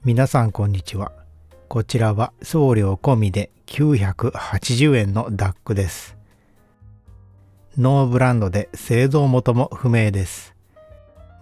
皆さんこんにちは。こちらは送料込みで980円のダックです。ノーブランドで製造元も不明です。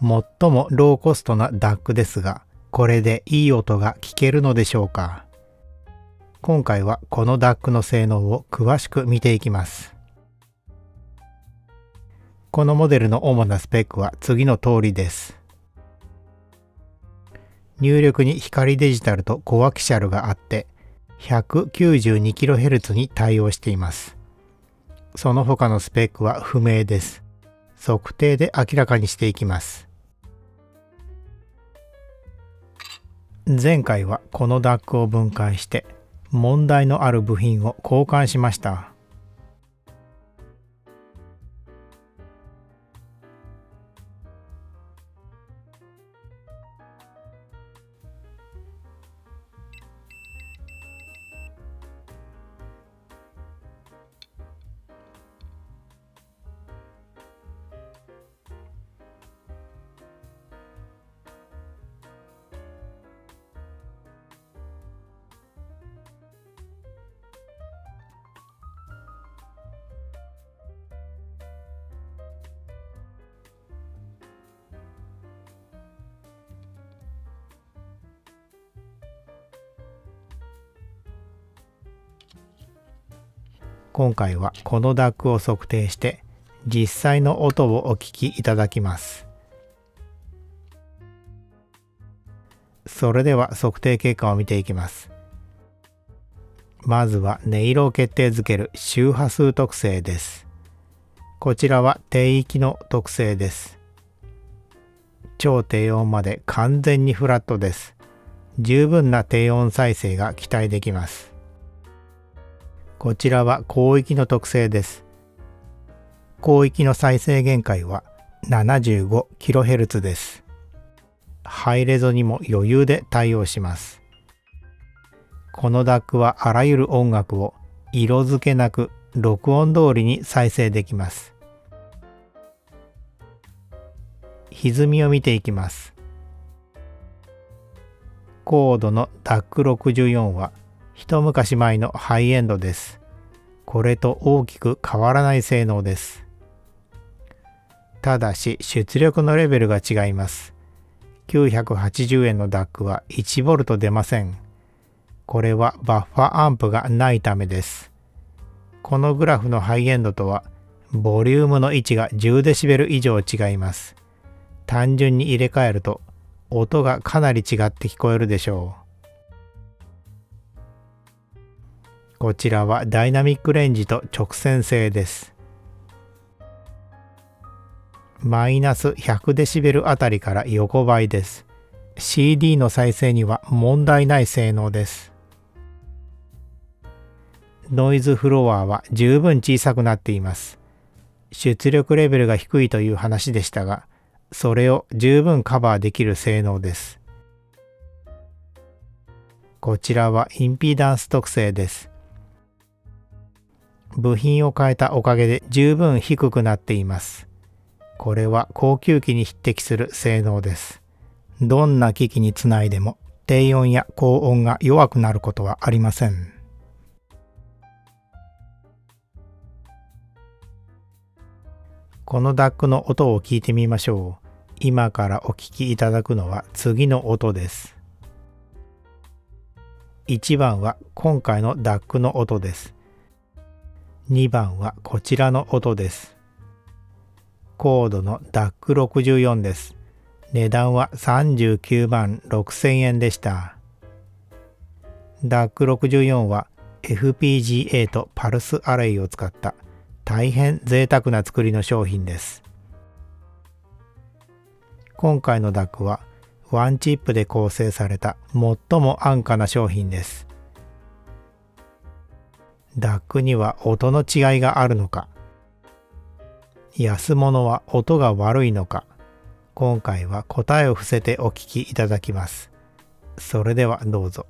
最もローコストなダックですが、これでいい音が聞けるのでしょうか。今回はこのダックの性能を詳しく見ていきます。このモデルの主なスペックは次の通りです。入力に光デジタルとコアキシャルがあって 192kHz に対応しています。その他のスペックは不明です。測定で明らかにしていきます。前回はこのダックを分解して問題のある部品を交換しました。今回はこのダックを測定して実際の音をお聞きいただきます。それでは測定結果を見ていきます。まずは音色を決定づける周波数特性です。こちらは低域の特性です。超低音まで完全にフラットです。十分な低音再生が期待できます。こちらは高域の特性です。高域の再生限界は 75kHz です。ハイレゾにも余裕で対応します。このダックはあらゆる音楽を色付けなく録音通りに再生できます。歪みを見ていきます。コードの DAC64 は一昔前のハイエンドです。これと大きく変わらない性能です。ただし出力のレベルが違います。980円の DAC は 1V 出ません。これはバッファアンプがないためです。このグラフのハイエンドとはボリュームの位置が 10dB 以上違います。単純に入れ替えると音がかなり違って聞こえるでしょう。こちらはダイナミックレンジと直線性です。マイナス 100dB あたりから横ばいです。CD の再生には問題ない性能です。ノイズフロアは十分小さくなっています。出力レベルが低いという話でしたが、それを十分カバーできる性能です。こちらはインピダンス特性です。部品を変えたおかげで十分低くなっています。これは高級機に匹敵する性能です。どんな機器につないでも低音や高音が弱くなることはありません。この DAC の音を聞いてみましょう。今からお聞きいただくのは次の音です。1番は今回の DAC の音です。2番はこちらの音です。コードの DAC64 です。値段は39万6000円でした。DAC64 は FPGA とパルスアレイを使った大変贅沢な作りの商品です。今回の DAC はワンチップで構成された最も安価な商品です。DAC には音の違いがあるのか、安物は音が悪いのか、今回は答えを伏せてお聞きいただきます。それではどうぞ。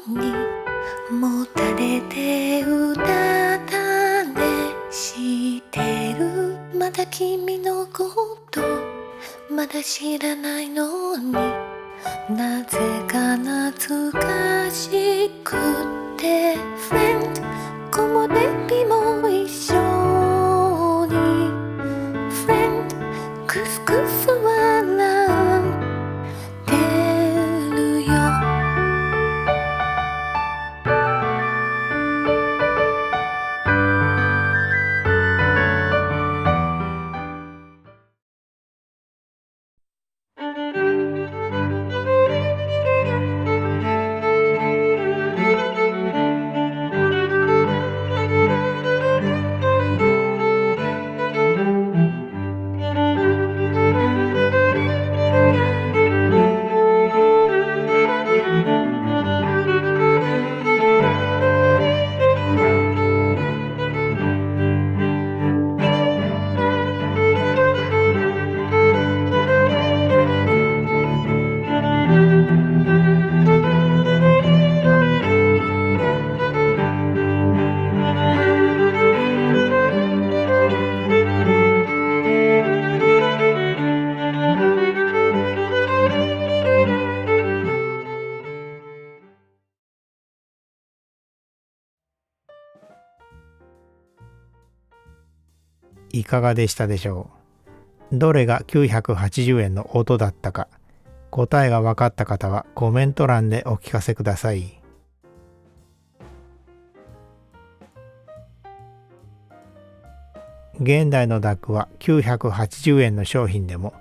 にもたれて歌ったね。知ってるまだ君のことまだ知らないのになぜか懐かしくて Friend 木漏れ日も一緒に Friend クスクス笑ってるよ。いかがでしたでしょう。どれが980円の音だったか、答えが分かった方はコメント欄でお聞かせください。現代の DAC は980円の商品でも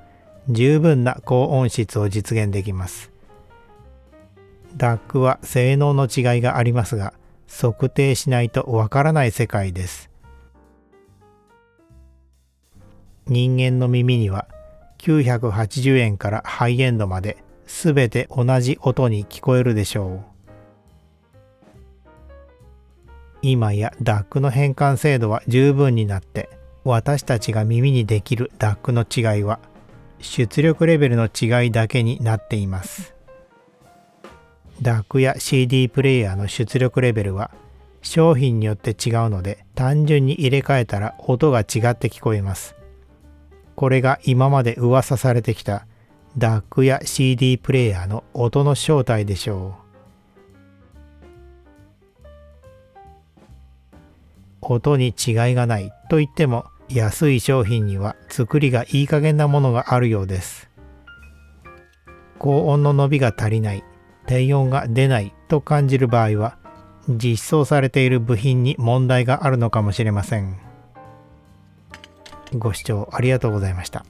十分な高音質を実現できます。DAC は性能の違いがありますが、測定しないとわからない世界です。人間の耳には980円からハイエンドまで全て同じ音に聞こえるでしょう。今や DAC の変換精度は十分になって、私たちが耳にできる DAC の違いは出力レベルの違いだけになっています。DAC や CD プレイヤーの出力レベルは商品によって違うので、単純に入れ替えたら音が違って聞こえます。これが今まで噂されてきた DAC や CD プレイヤーの音の正体でしょう。音に違いがないと言っても、安い商品には作りがいい加減なものがあるようです。高音の伸びが足りない、低音が出ないと感じる場合は、実装されている部品に問題があるのかもしれません。ご視聴ありがとうございました。